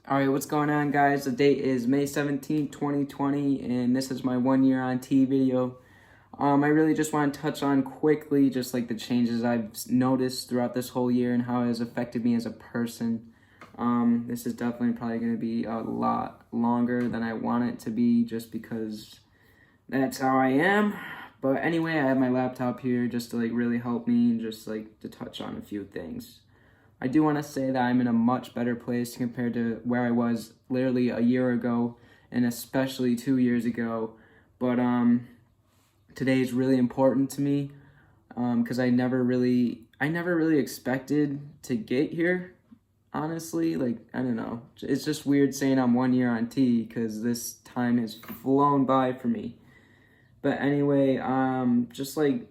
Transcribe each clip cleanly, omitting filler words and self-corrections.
Alright, what's going on, guys? The date is May 17th, 2020, and this is my 1 year on T video. I really just want to touch on quickly just like the changes I've noticed throughout this whole year and how it has affected me as a person. This is definitely probably going to be a lot longer than I want it to be just because that's how I am. But anyway, I have my laptop here just to like really help me and just like to touch on a few things. I do want to say that I'm in a much better place compared to where I was literally a year ago and especially 2 years ago. But today is really important to me because I never really expected to get here. Honestly, like I don't know, it's just weird saying I'm 1 year on T because this time has flown by for me. But anyway, just like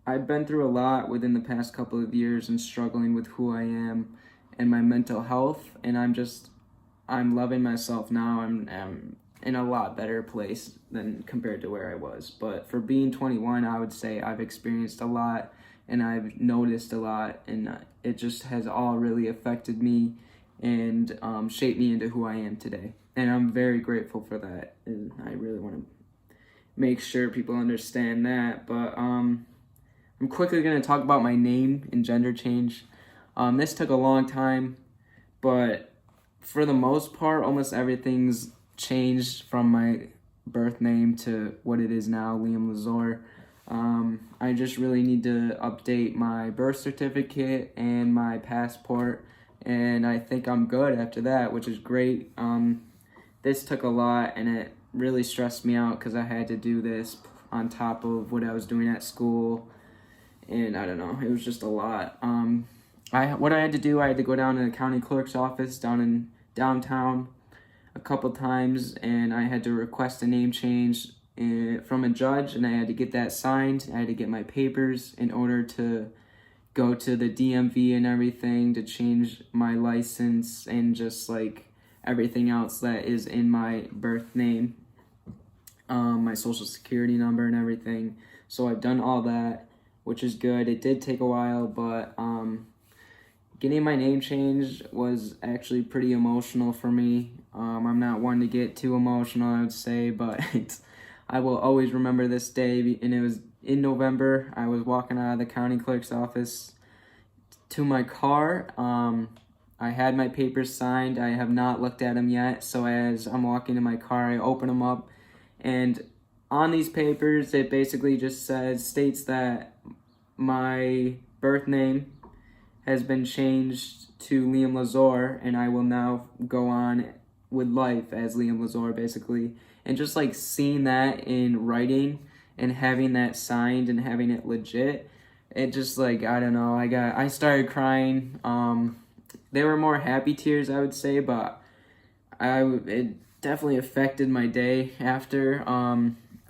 I've been through a lot within the past couple of years and struggling with who I am and my mental health, and I'm loving myself now. I'm in a lot better place than compared to where I was. But for being 21, I would say I've experienced a lot and I've noticed a lot, and it just has all really affected me and shaped me into who I am today. And I'm very grateful for that, and I really want to make sure people understand that. But I'm quickly going to talk about my name and gender change. This took a long time, but for the most part, almost everything's changed from my birth name to what it is now, Liam Lazor. I just really need to update my birth certificate and my passport, and I think I'm good after that, which is great. This took a lot, and it really stressed me out because I had to do this on top of what I was doing at school. And I don't know, it was just a lot. What I had to do, I had to go down to the county clerk's office down in downtown a couple times, and I had to request a name change from a judge, and I had to get that signed. I had to get my papers in order to go to the DMV and everything to change my license and just like everything else that is in my birth name, my social security number and everything. So I've done all that, which is good. It did take a while, but getting my name changed was actually pretty emotional for me. I'm not one to get too emotional, I would say, but I will always remember this day. And it was in November. I was walking out of the county clerk's office to my car. I had my papers signed. I have not looked at them yet. So as I'm walking to my car, I open them up, and on these papers, it basically just states that my birth name has been changed to Liam Lazor, and I will now go on with life as Liam Lazor, basically. And just like seeing that in writing and having that signed and having it legit, it just like, I don't know, I started crying. They were more happy tears, I would say, but it definitely affected my day after.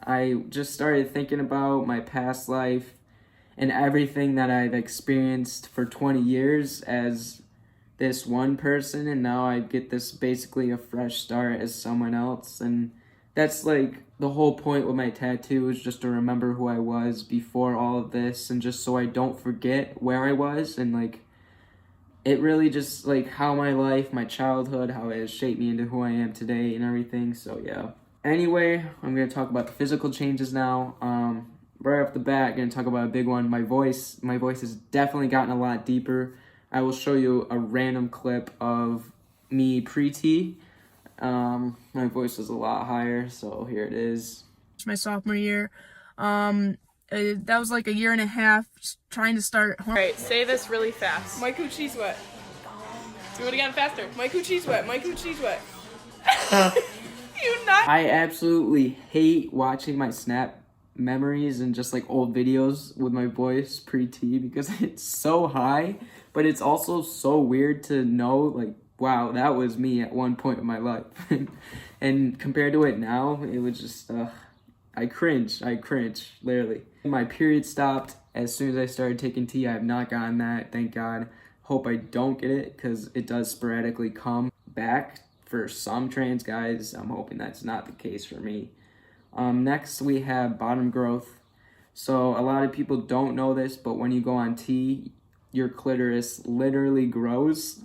I just started thinking about my past life and everything that I've experienced for 20 years as this one person, and now I get this basically a fresh start as someone else. And that's like the whole point with my tattoo, is just to remember who I was before all of this, and just so I don't forget where I was. And like it really just like how my life, my childhood, how it has shaped me into who I am today and everything. So yeah. Anyway, I'm going to talk about the physical changes now. Right off the bat, going to talk about a big one. My voice has definitely gotten a lot deeper. I will show you a random clip of me pre-T. My voice is a lot higher, so here it is. My sophomore year. That was like a year and a half trying to start. Alright, say this really fast. My coochie's wet. Do it again faster. My coochie's wet. My coochie's wet. You not. I absolutely hate watching my Snap memories and just like old videos with my voice pre-T because it's so high, but it's also so weird to know like, wow, that was me at one point in my life. And compared to it now, it was just, I cringe, literally. My period stopped as soon as I started taking T. I have not gotten that, thank God. Hope I don't get it because it does sporadically come back for some trans guys. I'm hoping that's not the case for me. Next, we have bottom growth. So a lot of people don't know this, but when you go on T, your clitoris literally grows.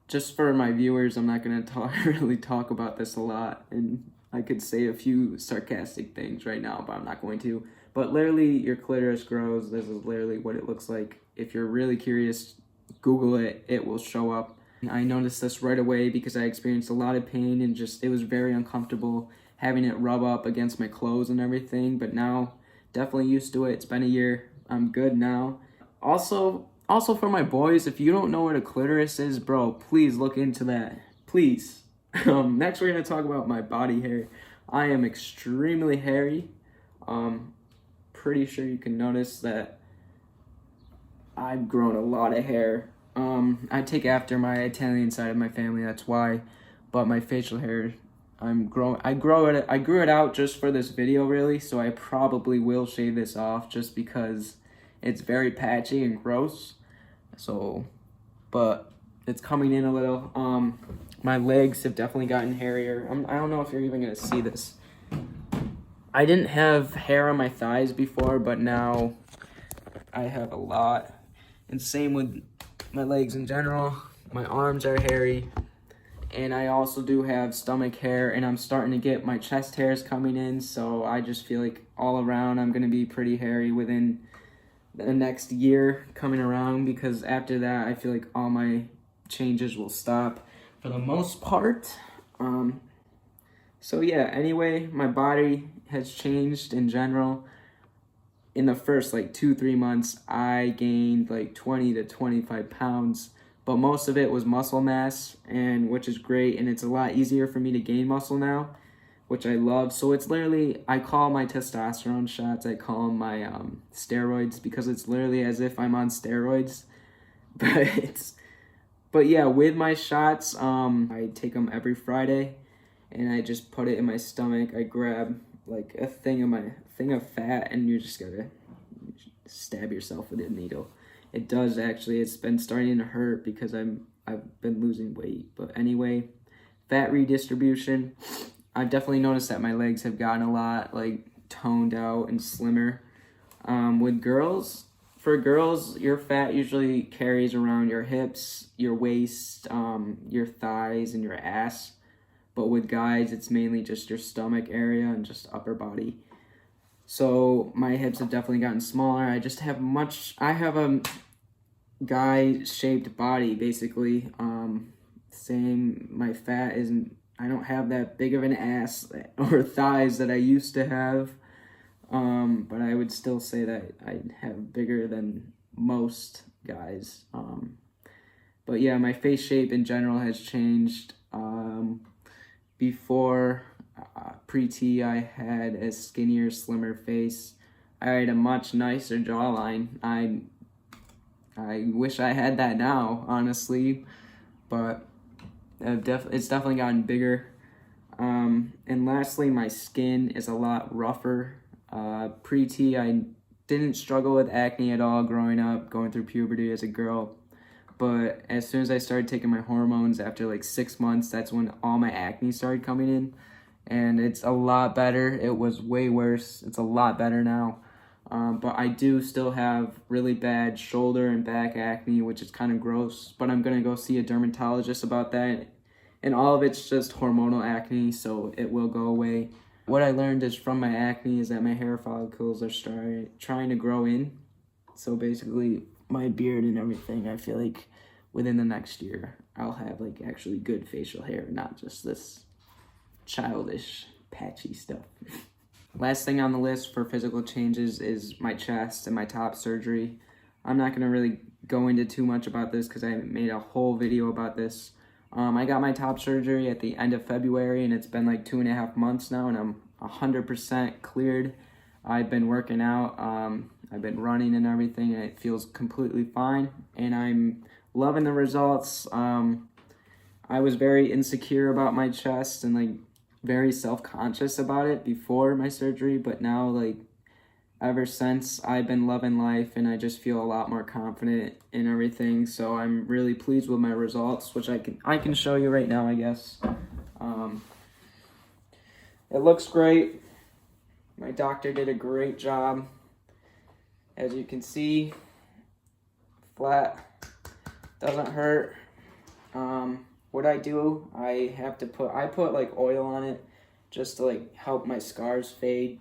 just for my viewers, I'm not going to really talk about this a lot, and I could say a few sarcastic things right now, but I'm not going to. But literally, your clitoris grows. This is literally what it looks like. If you're really curious, Google it. It will show up. I noticed this right away because I experienced a lot of pain, and just it was very uncomfortable having it rub up against my clothes and everything. But now, definitely used to it. It's been a year. I'm good now. Also for my boys, if you don't know what a clitoris is, bro, please look into that. Please. Next, we're going to talk about my body hair. I am extremely hairy. Pretty sure you can notice that I've grown a lot of hair. I take after my Italian side of my family, that's why. But my facial hair, I grew it out just for this video, really, so I probably will shave this off just because it's very patchy and gross. So, but it's coming in a little. My legs have definitely gotten hairier. I don't know if you're even gonna see this. I didn't have hair on my thighs before, but now I have a lot. And same with my legs in general. My arms are hairy. And I also do have stomach hair, and I'm starting to get my chest hairs coming in, so I just feel like all around I'm gonna be pretty hairy within the next year coming around, because after that I feel like all my changes will stop for the most part. So yeah, anyway, my body has changed in general. In the first like 2-3 months, I gained like 20 to 25 pounds, but most of it was muscle mass, and which is great, and it's a lot easier for me to gain muscle now, which I love. So it's literally, I call my testosterone shots, I call them my steroids, because it's literally as if I'm on steroids. But yeah, with my shots, I take them every Friday, and I just put it in my stomach. I grab like a thing of fat, and you just gotta stab yourself with a needle. It does actually, it's been starting to hurt because I've been losing weight. But anyway, fat redistribution. I've definitely noticed that my legs have gotten a lot like toned out and slimmer. With girls, for girls, your fat usually carries around your hips, your waist, your thighs, and your ass. But with guys, it's mainly just your stomach area and just upper body. So my hips have definitely gotten smaller. I have a guy-shaped body, basically. My fat isn't, I don't have that big of an ass or thighs that I used to have. But I would still say that I have bigger than most guys. But yeah, my face shape in general has changed. Before pre-T, I had a skinnier, slimmer face. I had a much nicer jawline. I wish I had that now, honestly, but it's definitely gotten bigger. And lastly, my skin is a lot rougher. Pre-T, I didn't struggle with acne at all growing up, going through puberty as a girl. But as soon as I started taking my hormones after like 6 months, that's when all my acne started coming in. And it's a lot better. It was way worse. It's a lot better now. But I do still have really bad shoulder and back acne, which is kind of gross. But I'm going to go see a dermatologist about that. And all of it's just hormonal acne, so it will go away. What I learned is from my acne is that my hair follicles are trying to grow in. So basically, my beard and everything, I feel like within the next year, I'll have like actually good facial hair, not just this childish, patchy stuff. Last thing on the list for physical changes is my chest and my top surgery. I'm not going to really go into too much about this because I made a whole video about this. I got my top surgery at the end of February, and it's been like 2.5 months now, and I'm 100% cleared. I've been working out, I've been running and everything, and it feels completely fine, and I'm loving the results. I was very insecure about my chest and like very self-conscious about it before my surgery, but now like ever since, I've been loving life, and I just feel a lot more confident in everything. So I'm really pleased with my results, which I can show you right now, I guess. It looks great. My doctor did a great job. As you can see, flat, doesn't hurt. What I do, I put like oil on it just to like help my scars fade,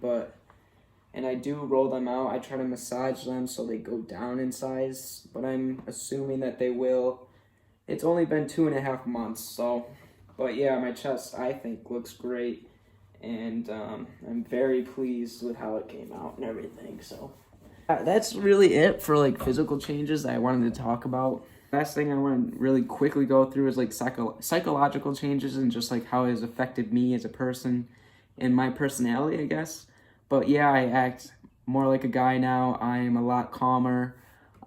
and I do roll them out. I try to massage them so they go down in size, but I'm assuming that they will. It's only been 2.5 months, so, but yeah, my chest I think looks great, and I'm very pleased with how it came out and everything. So that's really it for like physical changes that I wanted to talk about. Last thing I want to really quickly go through is like psychological changes and just like how it has affected me as a person and my personality, I guess. But yeah, I act more like a guy now. I am a lot calmer.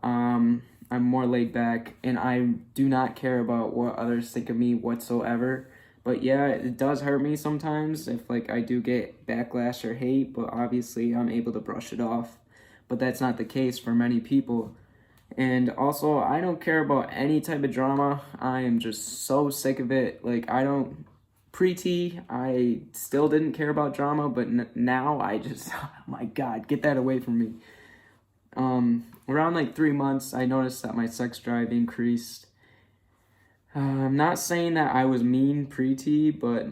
I'm more laid back, and I do not care about what others think of me whatsoever. But yeah, it does hurt me sometimes if like I do get backlash or hate, but obviously I'm able to brush it off. But that's not the case for many people. And also, I don't care about any type of drama. I am just so sick of it. Like, pre-T, I still didn't care about drama, but now I just, oh my God, get that away from me. Around like 3 months, I noticed that my sex drive increased. I'm not saying that I was mean pre-T, but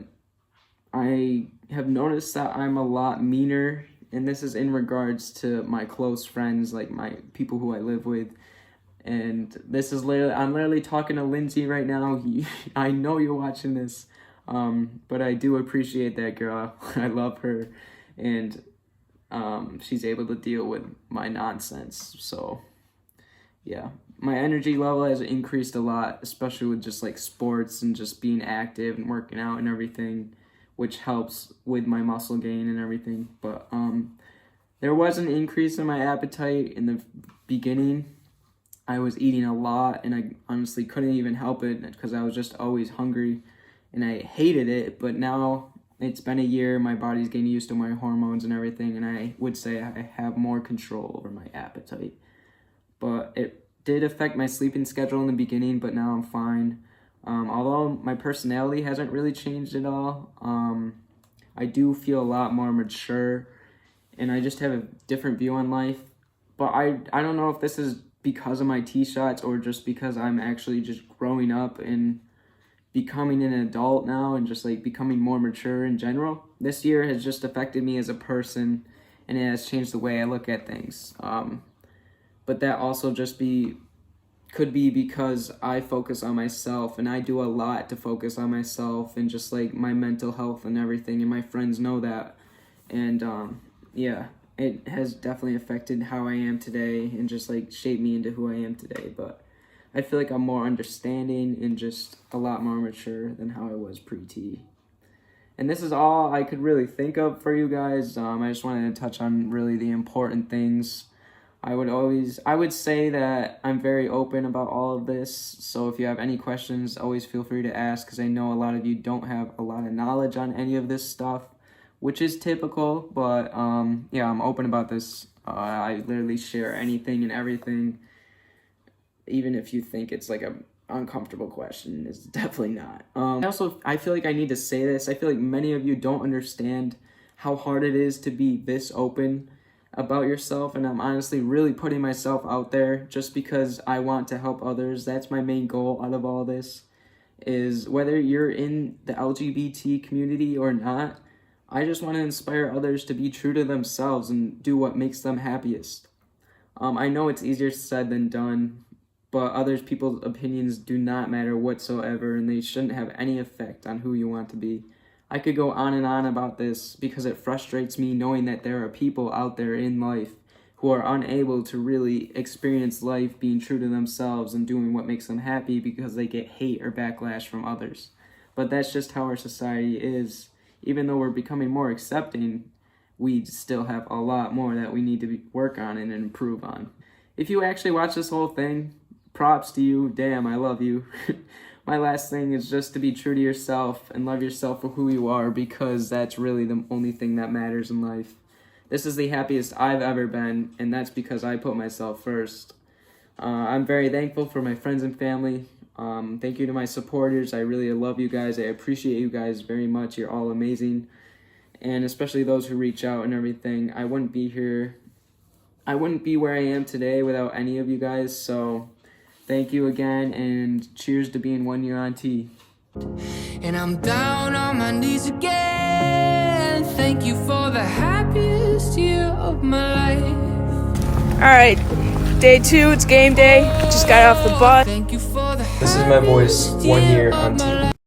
I have noticed that I'm a lot meaner, and this is in regards to my close friends, like my people who I live with. And this is I'm literally talking to Lindsay right now. I know you're watching this, but I do appreciate that girl. I love her, and she's able to deal with my nonsense. So yeah, my energy level has increased a lot, especially with just like sports and just being active and working out and everything, which helps with my muscle gain and everything. But there was an increase in my appetite in the beginning. I was eating a lot, and I honestly couldn't even help it because I was just always hungry, and I hated it. But now it's been a year, my body's getting used to my hormones and everything, and I would say I have more control over my appetite. But it did affect my sleeping schedule in the beginning, but now I'm fine. Although my personality hasn't really changed at all, I do feel a lot more mature, and I just have a different view on life. But I don't know if this is because of my tee shots or just because I'm actually just growing up and becoming an adult now and just like becoming more mature in general. This year has just affected me as a person, and it has changed the way I look at things. But that also could be because I focus on myself, and I do a lot to focus on myself and just like my mental health and everything, and my friends know that. And yeah, it has definitely affected how I am today and just like shaped me into who I am today. But I feel like I'm more understanding and just a lot more mature than how I was pre-T. And this is all I could really think of for you guys. I just wanted to touch on really the important things. I would say that I'm very open about all of this. So if you have any questions, always feel free to ask, because I know a lot of you don't have a lot of knowledge on any of this stuff, which is typical. But yeah, I'm open about this. I literally share anything and everything, even if you think it's like a uncomfortable question. It's definitely not. I feel like I need to say this. I feel like many of you don't understand how hard it is to be this open about yourself, and I'm honestly really putting myself out there just because I want to help others. That's my main goal out of all this, is whether you're in the LGBT community or not, I just want to inspire others to be true to themselves and do what makes them happiest. I know it's easier said than done, but other people's opinions do not matter whatsoever, and they shouldn't have any effect on who you want to be. I could go on and on about this because it frustrates me knowing that there are people out there in life who are unable to really experience life being true to themselves and doing what makes them happy because they get hate or backlash from others. But that's just how our society is. Even though we're becoming more accepting, we still have a lot more that we need to work on and improve on. If you actually watch this whole thing, props to you. Damn, I love you. My last thing is just to be true to yourself and love yourself for who you are, because that's really the only thing that matters in life. This is the happiest I've ever been, and that's because I put myself first. I'm very thankful for my friends and family. Thank you to my supporters. I really love you guys. I appreciate you guys very much. You're all amazing. And especially those who reach out and everything. I wouldn't be where I am today without any of you guys. So Thank you again, and cheers to being 1 year on T. And I'm down on my knees again. Thank you for the happiest year of my life. Alright, day 2, it's game day. Just got off the bus. Thank you for the This is my boys, 1 year on T.